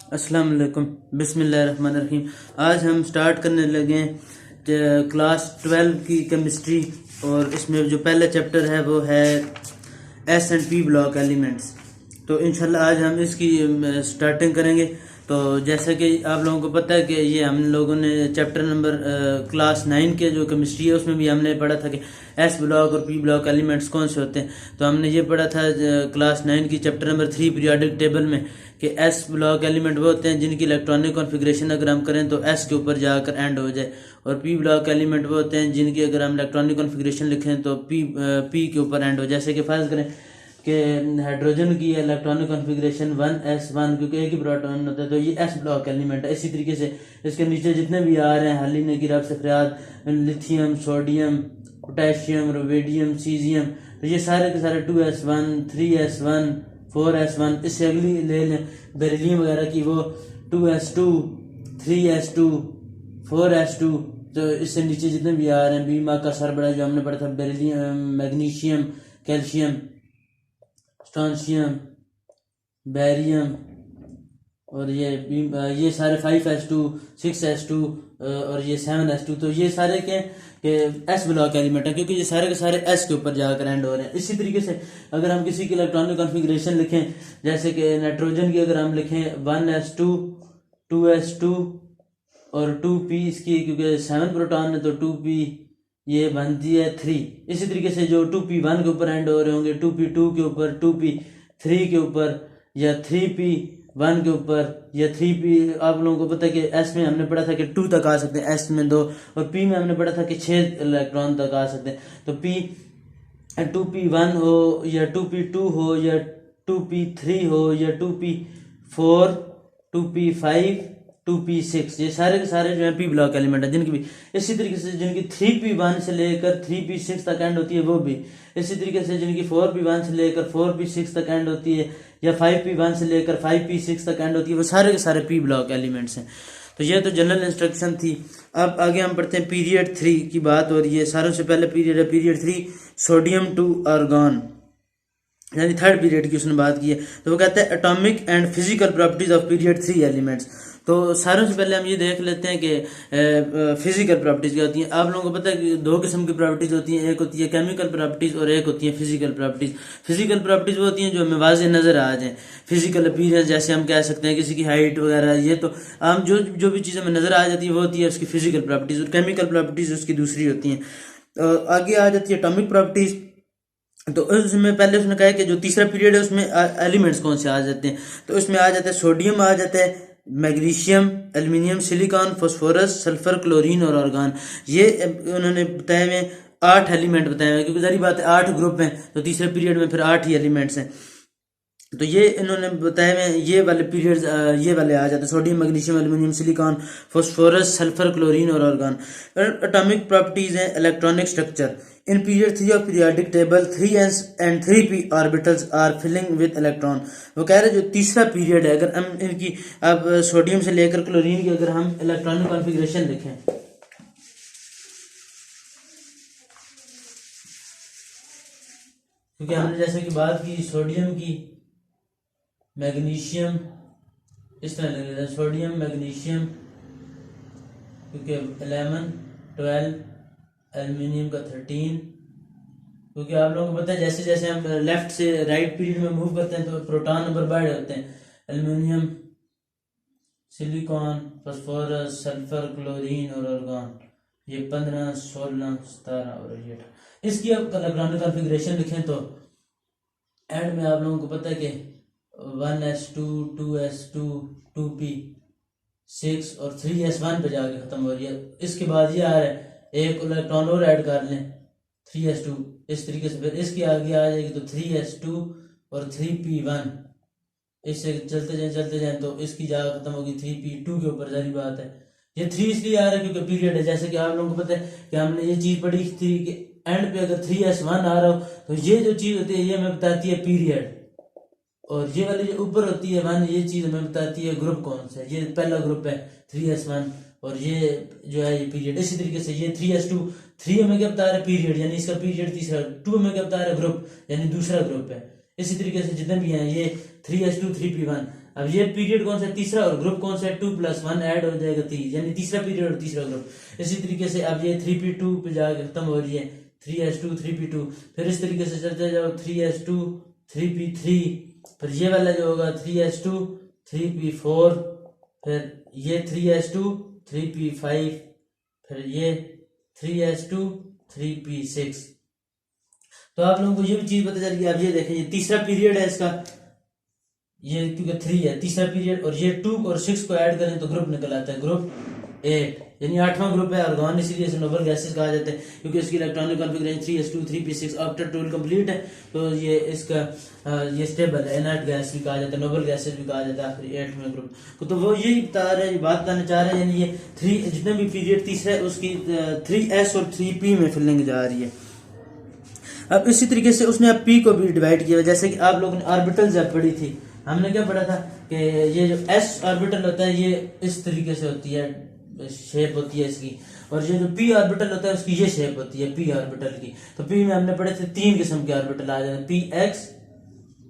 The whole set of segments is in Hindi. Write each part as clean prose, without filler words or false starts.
अस्सलाम वालेकुम। बिस्मिल्लाहिर्रहमानिर्रहीम। आज हम स्टार्ट करने लगे क्लास 12 की केमिस्ट्री, और इसमें जो पहला चैप्टर है वो है S and P block elements. तो इंशाल्लाह आज हम इसकी स्टार्टिंग करेंगे। तो जैसा कि आप लोगों को पता है कि ये हम लोगों ने चैप्टर नंबर क्लास 9 के जो केमिस्ट्री है उसमें भी हमने पढ़ा था कि एस ब्लॉक और पी ब्लॉक एलिमेंट्स कौन से होते हैं। तो हमने ये पढ़ा था क्लास 9 की चैप्टर नंबर 3 पीरियोडिक टेबल में कि एस ब्लॉक एलिमेंट वो होते हैं जिनकी इलेक्ट्रॉनिक कॉन्फ़िगरेशन अगर हम करें तो एस के ऊपर जाकर एंड हो जाए, और पी ब्लॉक एलिमेंट वो होते हैं जिनकी अगर हम इलेक्ट्रॉनिक कॉन्फ़िगरेशन लिखें तो पी के ऊपर एंड हो। जैसे कि फर्ज करें कि हाइड्रोजन की इलेक्ट्रॉनिक कॉन्फ़िगरेशन 1s1, क्योंकि एक ही प्रोटॉन होता है तो ये एस ब्लॉक एलिमेंट है। इसी तरीके से इसके नीचे जितने भी आ रहे हैं हलीन की रब सफरियात, लिथियम, सोडियम, पोटेशियम, रोवेडियम, सीजियम, तो ये सारे के सारे 2s1, 3s1, 4s1। इससे अगली ले लें बेरिलियम वगैरह की, वो 2s2, 3s2, 4s2। तो इससे नीचे जितने भी आ रहे हैं बीमा का सर बड़ा जो हमने पढ़ा था, beryllium, magnesium, calcium, strontium, barium, और ये सारे 5s2, 6s2 और ये 7s2। तो ये सारे के एस ब्लॉक एलिमेंट है, क्योंकि ये सारे के सारे एस के ऊपर जाकर एंड हो रहे हैं। इसी तरीके से अगर हम किसी की इलेक्ट्रॉनिक कॉन्फ़िगरेशन लिखें, जैसे कि नाइट्रोजन की अगर हम लिखें 1s2, 2s2 और 2p इसकी, क्योंकि 7 प्रोटॉन है तो 2p ये बनती है 3। इसी तरीके से जो 2p1 के ऊपर एंड हो रहे होंगे 2p2 के ऊपर, 2p3 के ऊपर, या 3p1 के ऊपर, या 3p। आप लोगों को पता है कि एस में हमने पढ़ा था कि 2 तक आ सकते हैं, एस में 2, और पी में हमने पढ़ा था कि 6 इलेक्ट्रॉन तक आ सकते हैं। तो पी 2p1 हो या 2p2 हो या 2p3 हो या 2p4, 2p5, 2p6, ये सारे के सारे जो है पी ब्लॉक एलिमेंट है जिनकी भी। इसी तरीके से जिनकी 3p1 से लेकर 3p6 तक एंड होती है वो भी। इसी तरीके से जिनकी 4p1 से लेकर 4p6 तक एंड होती है, या 5p1 से लेकर 5p6 तक एंड होती है, वो सारे के सारे पी ब्लॉक एलिमेंट्स हैं। तो ये तो जनरल इंस्ट्रक्शन थी। अब आगे हम पढ़ते हैं पीरियड 3 की बात, और ये सारों से पहले पीरियड है पीरियड 3, सोडियम टू आर्गन, यानी थर्ड पीरियड की उसने बात की है। तो वो कहते हैं atomic and physical properties of period 3 elements. तो सारों से पहले हम ये देख लेते हैं कि फिजिकल प्रॉपर्टीज क्या होती हैं। आप लोगों को पता है कि दो किस्म की प्रॉपर्टीज होती हैं, एक होती है केमिकल प्रॉपर्टीज और एक होती है फिजिकल प्रॉपर्टीज। फिजिकल प्रॉपर्टीज वो होती हैं जो हमें वाज़ेह नजर आ जाए, फिजिकल अपीयरेंस, जैसे हम कह सकते हैं किसी की हाइट वगैरह, ये तो आम जो भी चीज़ हमें नजर आ जाती है वो होती है उसकी फिजिकल प्रॉपर्टीज, और केमिकल प्रॉपर्टीज उसकी दूसरी होती हैं। आगे आ जाती है एटॉमिक प्रॉपर्टीज। तो उसमें पहले उसने कहा कि जो तीसरा पीरियड है उसमें एलिमेंट्स कौन से आ जाते हैं। तो उसमें आ जाता है सोडियम, आ जाता है magnesium, aluminium, silicon, phosphorus, sulphur, chlorine और आर्गन। ये उन्होंने बताए हुए 8 एलिमेंट बताए हुए, क्योंकि सारी बात है 8 ग्रुप हैं तो तीसरे पीरियड में फिर 8 ही एलिमेंट्स हैं। तो ये इन्होंने बताए हुए ये वाले पीरियड्स ये वाले आ जाते हैं sodium, magnesium, aluminium, silicon, phosphorus, sulphur, chlorine और आर्गन। एटॉमिक प्रॉपर्टीज हैं electronic structure. In period 3 of periodic table 3s and 3p orbitals are filling with electron. वो कह रहे हैं जो तीसरा पीरियड है, अगर हम इनकी अब सोडियम से लेकर क्लोरीन की अगर हम इलेक्ट्रॉनिक कॉन्फ़िगरेशन लिखें, क्योंकि हमने जैसे कि बात की सोडियम की, मैग्नीशियम, इस तरह लग रहा है सोडियम, मैग्नीशियम, क्योंकि 11, 12, एल्युमिनियम का 13, क्योंकि आप लोगों को पता है जैसे जैसे हम लेफ्ट से राइट पीरियड में मूव करते हैं तो प्रोटॉन नंबर बढ़ जाते हैं। Aluminium, silicon, phosphorus, sulphur, chlorine और आर्गन, ये 15, 16, 17 और ये 18। इसकी अब इलेक्ट्रॉनिक कॉन्फ़िगरेशन लिखें तो एंड में आप लोगों को पता है कि 1s2, 2s2, 2p6 और 3s1 पे जाके खत्म हो रही है। इसके बाद ये आ रहा है एक इलेक्ट्रॉन और ऐड कर लें 3s2, इस तरीके से फिर इसकी आगे आ जाएगी तो 3s2 और 3p1, इससे चलते जाएं तो इसकी जगह खत्म होगी 3p2 के ऊपर। जारी बात है ये 3 इसलिए आ रहा है क्योंकि पीरियड है। जैसे कि आप लोगों को पता है कि हमने ये चीज पढ़ी थी कि एंड पे अगर 3s1 आ रहा हो तो ये जो चीज होती है ये हमें बताती है पीरियड, और ये वाली जो ऊपर होती है 1, ये चीज हमें बताती है ग्रुप कौन सा है। ये पहला ग्रुप है 3s1 और ये जो है ये पीरियड। इसी तरीके से ये 3s2, 3 हमें क्या बता रहा है पीरियड, यानी इसका पीरियड तीसरा, 2 हमें क्या बता रहा है ग्रुप, यानी दूसरा ग्रुप है। इसी तरीके से जितने भी हैं ये 3s2, 3p1। अब ये पीरियड कौन सा है, तीसरा, और ग्रुप कौन सा है, 2+1 ऐड हो जाएगा 3, यानी तीसरा पीरियड और तीसरा ग्रुप। इसी तरीके से अब ये 3p2 पे जाकर खत्म हो रही है, 3s2 3p2, फिर इस तरीके से चलते जाओ 3s2 3p3, फिर ये वाला जो होगा 3s2 3p4, फिर ये 3s2 3p5, फिर ये 3s2 3p6। तो आप लोगों को ये भी चीज पता चल गई। अब ये देखें, ये तीसरा पीरियड है इसका, ये क्योंकि 3 है तीसरा पीरियड, और ये 2 और 6 को ऐड करें तो ग्रुप निकल आता है, ग्रुप 8, यानी 8वां ग्रुप है आर्गन, इसीलिए इसे नोबल गैसेस कहा जाता है, क्योंकि इसकी electronic configuration 3s2 3p6 octet tool complete है। तो ये इसका ये स्टेबल है, इनर्ट गैस भी कहा जाता है, नोबल गैसेस भी कहा जाता है आखिरी 8वें ग्रुप को। तो वो यही बता रहे हैं, बात बताना चाह रहे हैं, यानी ये 3 जितने भी पीरियड तीसरा है उसकी 3s और 3p में फिलिंग जा रही है। अब इसी तरीके से उसने अब p को भी डिवाइड किया, जैसे कि आप लोगों ने ऑर्बिटल जब पढ़ी थी, हमने क्या पढ़ा था कि ये जो s ऑर्बिटल होता है ये इस तरीके से होती है, शेप होती है इसकी, और ये जो p ऑर्बिटल होता है उसकी ये शेप होती है p ऑर्बिटल की। तो p में हमने पढ़े थे 3 किस्म के ऑर्बिटल आ जाते हैं, px,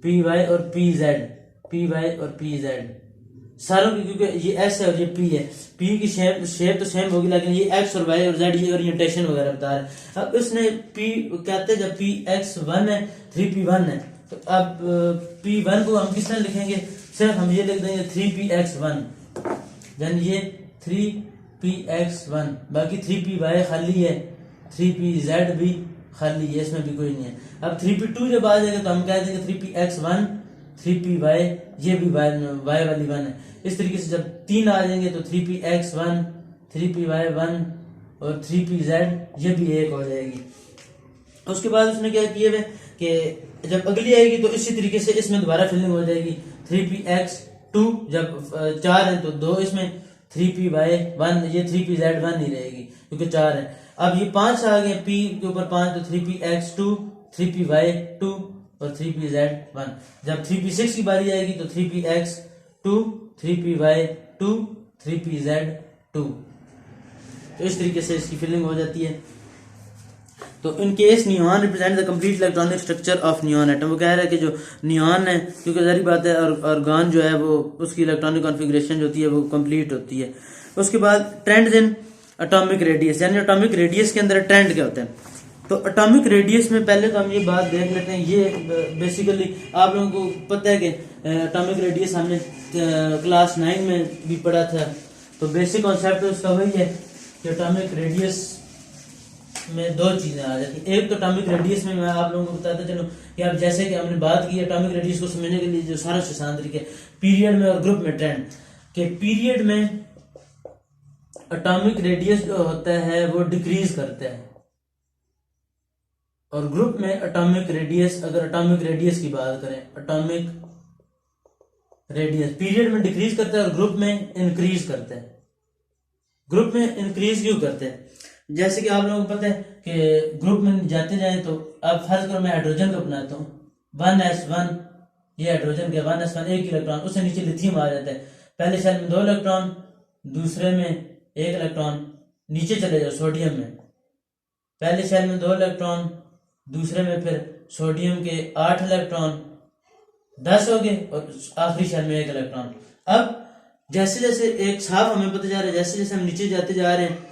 py और pz, py और pz सारों की, क्योंकि ये s है और ये p है, p की शेप तो सेम होगी, लेकिन ये x और y और z ये ओरिएंटेशन वगैरह बता रहे हैं। अब इसने p कहते हैं, जब px1 है 3p1 है, तो अब p1 को हम किस तरह लिखेंगे, सिर्फ हम ये लिख देंगे 3px1, यानी ये 3px1, बाकी 3py खाली है, 3pz भी खाली है, इसमें भी कोई नहीं है। अब 3p2 जब आ जाएगा तो हम कह देंगे 3px1 3py, ये भी y वाली 1 है। इस तरीके से जब 3 आ जाएंगे तो 3px1 3py1 और 3pz ये भी 1 हो जाएगी। उसके बाद उसने क्या किया है कि जब अगली आएगी तो इसी तरीके से इसमें दोबारा फिलिंग हो जाएगी, 3px2 जब 4 है तो 2 इसमें, 3py1 ये 3pz1 ही रहेगी क्योंकि 4 है। अब ये 5 आ गए, p के ऊपर 5 तो 3px2 3py2 और 3pz1। जब 3p6 की बारी आएगी तो 3px2 3py2 3pz2। तो इस तरीके से इसकी फिलिंग हो जाती है। तो in case neon represent the complete electronic structure of neon atom, वो कह रहा है कि जो नियॉन है, क्योंकि जारी बात है ऑर्गन जो है वो उसकी इलेक्ट्रॉनिक कॉन्फ़िगरेशन जो होती है वो कंप्लीट होती है। उसके बाद ट्रेंड्स इन एटॉमिक रेडियस, यानी एटॉमिक रेडियस के अंदर ट्रेंड क्या होता है। तो एटॉमिक रेडियस में पहले तो हम ये बात देख लेते हैं, ये बेसिकली आप लोगों को पता है कि एटॉमिक रेडियस हमने क्लास 9 में भी पढ़ा था। तो बेसिक कॉन्सेप्ट उसका वही है कि एटॉमिक रेडियस में 2 चीजें आ जाती हैं। एक तो एटॉमिक रेडियस में मैं आप लोगों को बताता चलूं कि अब जैसे कि हमने बात की एटॉमिक रेडियस को समझने के लिए जो सारा से आसान तरीके पीरियड में और ग्रुप में ट्रेंड के, पीरियड में एटॉमिक रेडियस जो होता है वो डिक्रीज करता है, और ग्रुप में एटॉमिक रेडियस, अगर एटॉमिक रेडियस की बात करें, एटॉमिक रेडियस पीरियड में डिक्रीज करता है और ग्रुप में इंक्रीज करता है। ग्रुप में इंक्रीज क्यों करते हैं, जैसे कि आप लोगों को पता है कि ग्रुप में जाते जाएं तो अब फर्ज करो मैं हाइड्रोजन को बनाता हूँ 1s1, ये हाइड्रोजन के 1s1 एक इलेक्ट्रॉन, उससे नीचे लिथियम आ जाता है। पहले शेल में 2 इलेक्ट्रॉन, दूसरे में 1 इलेक्ट्रॉन, नीचे चले जाओ सोडियम में, पहले शेल में 2 इलेक्ट्रॉन, दूसरे में फिर सोडियम के 8 इलेक्ट्रॉन, 10 हो गए, और आखिरी शेल में 1 इलेक्ट्रॉन। अब जैसे जैसे एक साफ हमें पता जा रहा है, जैसे जैसे हम नीचे जाते जा रहे हैं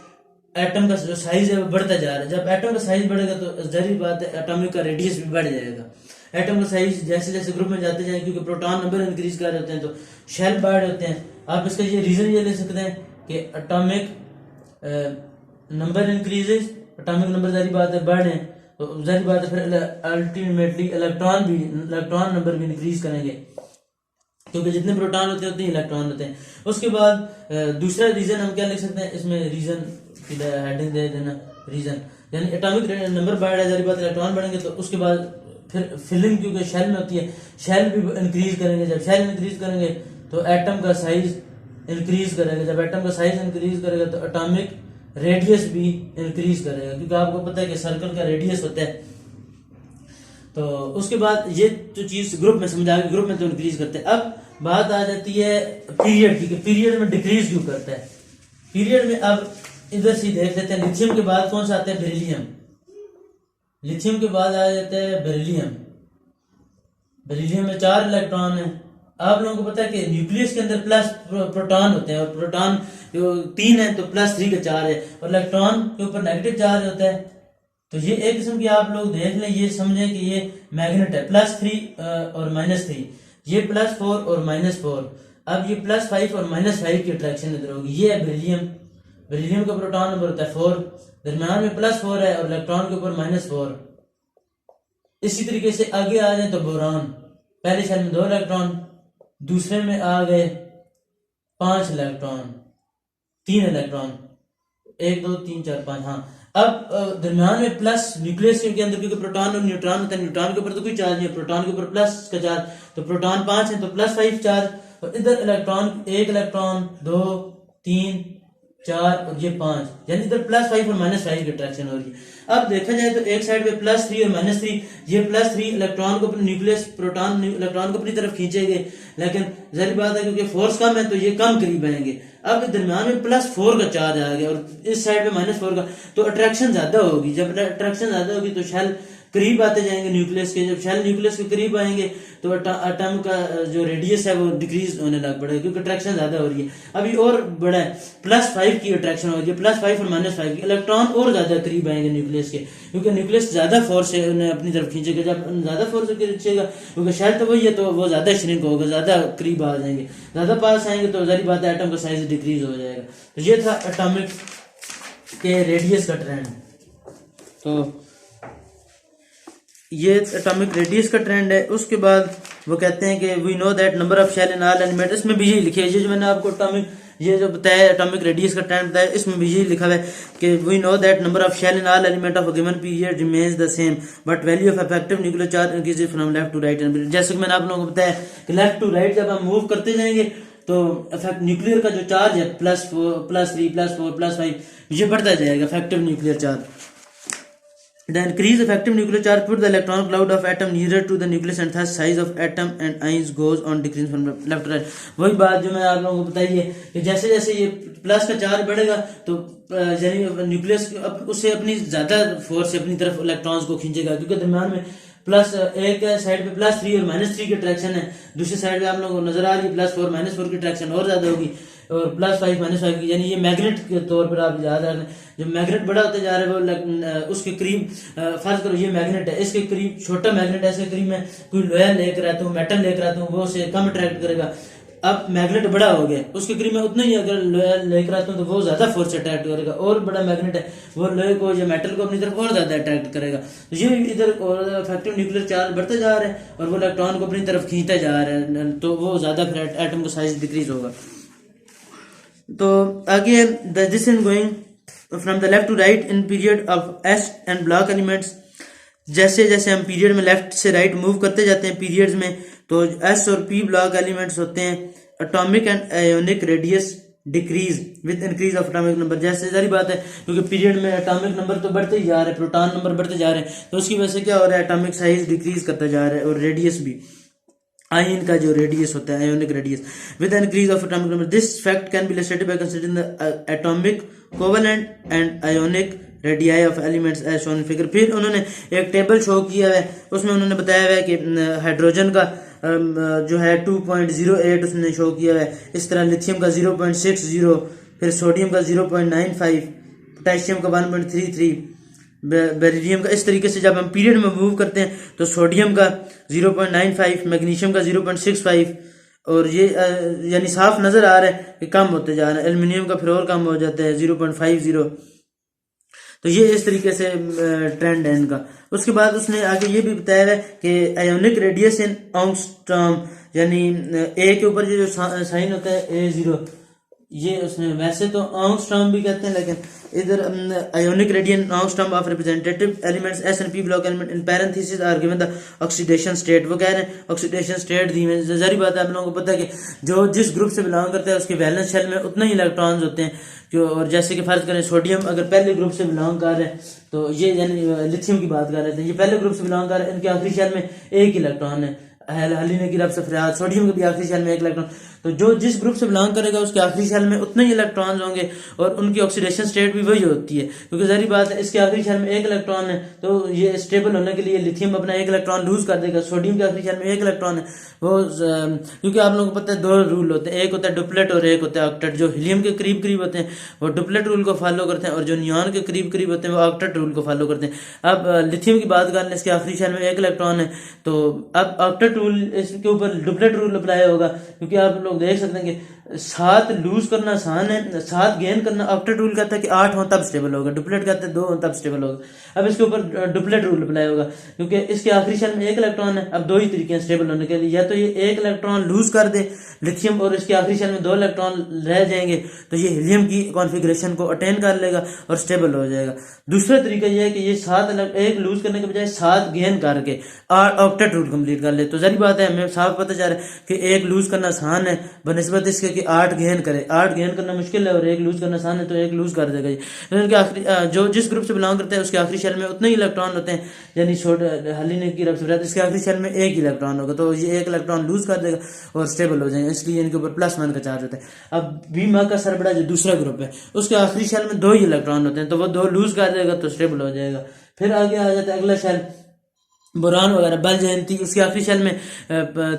एटम का जो साइज है वो बढ़ता जा रहा है। जब एटम का साइज बढ़ेगा तो जाहिर बात है एटॉमिक का रेडियस भी बढ़ जाएगा। एटम का साइज जैसे जैसे ग्रुप में जाते जाए, क्योंकि प्रोटॉन नंबर इंक्रीज कर रहे होते हैं तो शेल बढ़ होते हैं। आप इसका ये रीजन ये ले सकते हैं कि atomic number increases, atomic number जाहिर बात है बढ़े तो जाहिर बात है फिर अल्टीमेटली इलेक्ट्रॉन नंबर भी इंक्रीज करेंगे, क्योंकि जितने प्रोटॉन होते हैं उतने इलेक्ट्रॉन होते हैं। उसके बाद दूसरा रीजन हम क्या लिख सकते हैं, इसमें रीजन की हेडिंग दे देना रीजन, यानी एटॉमिक नंबर बढ़ रहा है, जारी बात इलेक्ट्रॉन बढ़ेंगे तो उसके बाद फिर फिलिंग क्योंकि शेल में होती है, शेल भी इंक्रीज करेंगे। जब शेल इंक्रीज करेंगे तो एटम का साइज इंक्रीज करेगा, जब एटम का साइज इंक्रीज करेगा तो एटॉमिक रेडियस भी इंक्रीज करेगा, क्योंकि आपको पता है कि सर्कल का रेडियस होता है। तो उसके बाद ये जो चीज ग्रुप में समझा, ग्रुप में तो इंक्रीज करते हैं। अब बात आ जाती है पीरियड की, पीरियड में डिक्रीज क्यों करता है। पीरियड में अब इधर से देख लेते हैं, लिथियम के बाद कौन सा आता है, बेरिलियम। लिथियम के बाद आ जाता है बेरिलियम। बेरिलियम में 4 इलेक्ट्रॉन है, आप लोगों को पता है कि न्यूक्लियस के अंदर प्लस प्रोटॉन होते हैं, और प्रोटॉन जो 3 है तो +3 का चार्ज है, और इलेक्ट्रॉन के ऊपर नेगेटिव चार्ज होता है। तो ये एक किस्म की आप लोग देख लें, ये समझें कि ये मैग्नेट है, +3 और -3, ये +4 और -4। अब ये +5 और -5 की अट्रैक्शन इधर होगी। ये है बेरिलियम, बेरिलियम का प्रोटॉन नंबर होता है 4, दरम्यान में +4 है और इलेक्ट्रॉन के ऊपर -4। इसी तरीके से आगे आ जाए तो बोरान, पहले शेल में 2 इलेक्ट्रॉन, दूसरे में आ गए 5 इलेक्ट्रॉन, 3 इलेक्ट्रॉन, 1 2 3 4 5। हाँ, अब दरम्यान में प्लस न्यूक्लियस के अंदर, क्योंकि प्रोटॉन और न्यूट्रॉन होता है, न्यूट्रॉन के ऊपर तो कोई चार्ज नहीं है, प्रोटॉन के ऊपर प्लस का चार्ज, तो प्रोटॉन 5 है तो +5 चार्ज, और इधर इलेक्ट्रॉन 1 इलेक्ट्रॉन 2 3 4 और ये 5, यानी इधर +5 और -5 की अट्रैक्शन हो रही है। अब देखा जाए तो एक साइड पे +3 और -3, ये +3 इलेक्ट्रॉन को अपने न्यूक्लियस, प्रोटॉन इलेक्ट्रॉन को अपनी तरफ खींचेंगे, लेकिन जाहिर बात है क्योंकि फोर्स कम है तो ये कम करीब आएंगे। अब दरम्यान में +4 का चार्ज आ गया और इस साइड पे -4 का, तो अट्रैक्शन ज्यादा होगी। जब अट्रैक्शन ज्यादा होगी तो शेल करीब आते जाएंगे न्यूक्लियस के, जब शेल न्यूक्लियस के करीब आएंगे तो एटम का जो रेडियस है वो डिक्रीज होने लग पड़ेगा, क्योंकि अट्रैक्शन ज्यादा हो रही है। अभी और बड़ा है, +5 की अट्रैक्शन होगी, +5 और -5 की, इलेक्ट्रॉन और ज्यादा करीब आएंगे न्यूक्लियस के, क्योंकि न्यूक्लियस ज्यादा फोर्स से उन्हें अपनी तरफ खींचेगा। जब ज्यादा फोर्स से खींचेगा, क्योंकि शेल तो वही है, तो वो ज्यादा श्रिंक होगा, ज्यादा करीब आ जाएंगे, ज्यादा पास आएंगे तो जाहिर बात है एटम का साइज डिक्रीज हो जाएगा। तो ये था एटॉमिक के रेडियस का ट्रेंड। तो ये एटॉमिक रेडियस का ट्रेंड है। उसके बाद वो कहते हैं कि we know that number of shell in all element, इसमें भी यही लिखे है, ये जो मैंने आपको एटॉमिक ये जो बताया एटॉमिक रेडियस का ट्रेंड बताया, इसमें भी यही लिखा हुआ है कि we know that number of shell in all element of a given period remains the same but value of effective nuclear charge increases from left to right. जैसे कि मैंने आप लोगों को बताया कि लेफ्ट टू राइट जब हम मूव करते जाएंगे तो इफेक्ट न्यूक्लियर का जो चार्ज है +4 +3 +4 +5 ये बढ़ता जाएगा effective nuclear charge. The increased effective nuclear charge put the electron cloud of atom nearer to the nucleus and thus size of atom and ions goes on decreasing from left to right। वही बात जो मैं आप लोगों को बताई है कि जैसे जैसे ये प्लस का चार्ज बढ़ेगा तो यानी न्यूक्लियस उससे अपनी ज्यादा फोर्स से अपनी तरफ इलेक्ट्रॉन्स को खींचेगा, क्योंकि दरम्यान में प्लस एक साइड पे +3 और -3 की अट्रैक्शन है, दूसरी साइड पे आप लोगों को नजर आ रही है +4 -4 की अट्रैक्शन और ज्यादा होगी, और +5 -5 की, यानी ये मैग्नेट के तौर पर आप याद रखें, जब मैग्नेट बड़ा होता जा रहा है वो उसके करीब फर्ज करो ये मैग्नेट है, इसके करीब छोटा मैग्नेट है, इसके करीब मैं कोई लोहा लेकर आता हूँ, मेटल लेकर आता हूँ, वो उसे कम अट्रैक्ट करेगा। अब मैग्नेट बड़ा हो गया, उसके करीब मैं उतना ही अगर लोहा लेकर आता हूँ तो वो ज्यादा फोर्स से अट्रैक्ट करेगा, और बड़ा मैग्नेट है वो लोहे को या मेटल को अपनी तरफ और ज्यादा अट्रैक्ट करेगा। तो ये इधर इफेक्टिव न्यूक्लियर चार्ज बढ़ता जा रहा है और वो इलेक्ट्रॉन को अपनी तरफ खींचता जा रहा है, तो वो ज्यादा फिर एटम का साइज डिक्रीज होगा। तो आगे this is going from the left to right in period of S and block elements. जैसे जैसे हम पीरियड में लेफ्ट से राइट मूव करते जाते हैं पीरियड्स में, तो एस और पी ब्लॉक एलिमेंट्स होते हैं। Atomic and ionic radius decrease with increase of atomic number. जैसे सारी बात है क्योंकि पीरियड में एटॉमिक नंबर तो बढ़ते ही जा रहे हैं, प्रोटॉन नंबर बढ़ते जा रहे हैं, तो उसकी वजह से क्या हो रहा है एटॉमिक साइज डिक्रीज करता जा रहा है, और रेडियस भी, आयन का जो रेडियस होता है ionic radius with increase of atomic number. This fact can be illustrated by considering the atomic covalent and ionic radii of elements as shown in figure. फिर उन्होंने एक टेबल शो किया है, उसमें उन्होंने बताया है कि हाइड्रोजन का जो है 2.08 उसने शो किया है, इस तरह लिथियम का 0.60, फिर सोडियम का 0.95, पोटेशियम का 1.33, बेरिलियम का। इस तरीके से जब हम पीरियड में मूव करते हैं तो सोडियम का 0.95, मैग्नीशियम का 0.65, और ये यानी साफ नजर आ रहा है कि कम होते जा रहा है। एल्युमिनियम का फिर और कम हो जाता है 0.50। तो ये इस तरीके से ट्रेंड है इनका। उसके बाद उसने आगे ये भी बताया है कि आयोनिक रेडियस इन एंगस्ट्रॉम, यानी ए के ऊपर जो साइन होता है A0, ये उसने वैसे तो एंगस्ट्रॉम भी कहते हैं, लेकिन इधर ionic radian angstrom of representative elements S and P block element in parenthesis are given the oxidation state. वो कह रहे हैं ऑक्सीडेशन स्टेट दी में जारी बात है, आप लोगों को पता है कि जो जिस ग्रुप से बिलोंग करता है उसके वैलेंस शेल में उतना ही इलेक्ट्रॉन्स होते हैं। क्यों? और जैसे कि फर्ज करें सोडियम अगर पहले ग्रुप से बिलोंग कर रहे हैं, तो ये यानी लिथियम की बात कर रहे थे, ये पहले ग्रुप से बिलोंग कर रहे हैं, इनके आखिरी शेल में एक इलेक्ट्रॉन है, हलीने की रब से फरियाद, सोडियम के भी आखिरी शेल में एक इलेक्ट्रॉन। तो जो जिस ग्रुप से बिलोंग करेगा उसके आखिरी शेल में उतने ही इलेक्ट्रॉन्स होंगे और उनकी ऑक्सीडेशन स्टेट भी वही होती है, क्योंकि जहरी बात है इसके आखिरी शेल में एक इलेक्ट्रॉन है तो ये स्टेबल होने के लिए लिथियम अपना एक इलेक्ट्रॉन लूज कर देगा। सोडियम के आखिरी शेल में एक इलेक्ट्रॉन है वो क्योंकि आप लोगों को पता है दो रूल होते हैं, एक होता है डुप्लेट और एक होता है ऑक्टेट। जो हीलियम के करीब करीब होते हैं वो डुप्लेट रूल को फॉलो करते हैं और जो नियॉन के करीब करीब होते हैं वो ऑक्टेट रूल को फॉलो करते हैं। अब लिथियम की बात कर लें, इसके आखिरी शेल में एक इलेक्ट्रॉन है तो अब ऑक्टेट रूल इसके ऊपर डुप्लेट रूल अप्लाई होगा, क्योंकि आप लोग देख सकते हैं कि 7 लूज करना आसान है, 7 गेन करना। ऑक्टेट रूल कहता है कि 8 हो तब स्टेबल होगा, डुप्लेट कहते हैं 2 हो तब स्टेबल होगा। अब इसके ऊपर डुप्लेट रूल अप्लाई होगा क्योंकि इसके आखिरी शेल में एक इलेक्ट्रॉन है। अब दो ही तरीके हैं स्टेबल होने के लिए, या तो ये एक इलेक्ट्रॉन लूज कर दे लिथियम और इसके आखिरी शेल में 2 इलेक्ट्रॉन रह जाएंगे तो ये हीलियम की कॉन्फ़िगरेशन को अटेन कर लेगा और स्टेबल हो जाएगा। दूसरा तरीका ये है कि ये 7 एक लूज करने के बजाय 7 गेन करके ऑक्टेट रूल कंप्लीट कर ले। तो जरी बात है हमें साफ पता चल रहा है कि एक लूज करना आसान है बनस्बत इसके कि 8 गेन करे। 8 गेन करना मुश्किल है और एक लूज करना आसान है, तो एक लूज कर देगा ये। तो इनके आखिरी जो जिस ग्रुप से बिलोंग करते हैं उसके आखिरी शेल में उतने ही इलेक्ट्रॉन होते हैं, यानी हलीने की रब से इसके आखिरी शेल में एक इलेक्ट्रॉन होगा तो ये एक इलेक्ट्रॉन लूज कर देगा और स्टेबल हो जाएंगे, इसलिए इनके ऊपर +1 का चार्ज होता है। अब बीमा का सरबड़ा जो दूसरा ग्रुप है उसके आखिरी शेल में 2 ही इलेक्ट्रॉन होते हैं तो वो 2 लूज कर देगा तो स्टेबल हो जाएगा। फिर आगे आ जाता है अगला शेल बोरान वगैरह बल जयंती, उसके आखिरी शेल में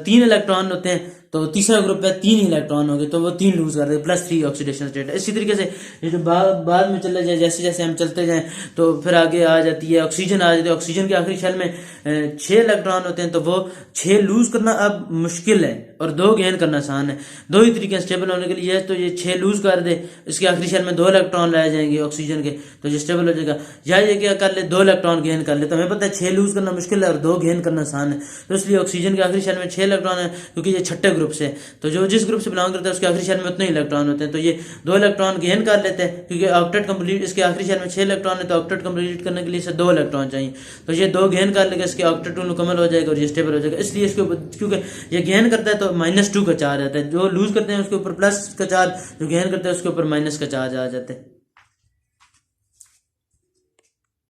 3 इलेक्ट्रॉन होते हैं तो तीसरा ग्रुप है 3 इलेक्ट्रॉन हो गए तो वो 3 लूज कर देगा +3 ऑक्सीडेशन स्टेट है। इसी तरीके से ये जो बाद में चले जाए जैसे जैसे हम चलते जाएं तो फिर आगे आ जाती है ऑक्सीजन आ जाती है। ऑक्सीजन के आखिरी शेल में 6 इलेक्ट्रॉन होते हैं तो वो 6 लूज करना अब मुश्किल है और 2 गेन करना आसान है। 2 ही तरीके स्टेबल होने के लिए, तो ये 6 लूज कर दे इसके आखिरी शेल में 2 इलेक्ट्रॉन रह जाएंगे ऑक्सीजन के तो ये स्टेबल हो जाएगा, या ये क्या कर ले 2 इलेक्ट्रॉन गेन कर ले। तो हमें पता है 6 लूज करना मुश्किल है और 2 गेन करना आसान है, तो इसलिए ऑक्सीजन के आखिरी शेल में 6 इलेक्ट्रॉन है क्योंकि ये छठे ग्रुप से। तो जो जिस ग्रुप से बिलोंग करता है उसके आखिरी शेल में उतने इलेक्ट्रॉन होते हैं तो ये 2 इलेक्ट्रॉन गेन कर लेते हैं क्योंकि ऑक्टेट कंप्लीट इसके आखिरी शेल में 6 इलेक्ट्रॉन है तो ऑक्टेट कंप्लीट करने के लिए इसे 2 इलेक्ट्रॉन चाहिए तो ये 2 गेन कर लेगा, इसके ऑक्टेट रूल मुकम्मल हो जाएगा और ये स्टेबल हो जाएगा। इसलिए इसके ऊपर क्योंकि ये गेन करता है तो -2 का चार्ज आता है, जो लूज करते हैं उसके ऊपर प्लस का चार्ज, जो गेन करते हैं उसके ऊपर माइनस का चार्ज आ जाता है।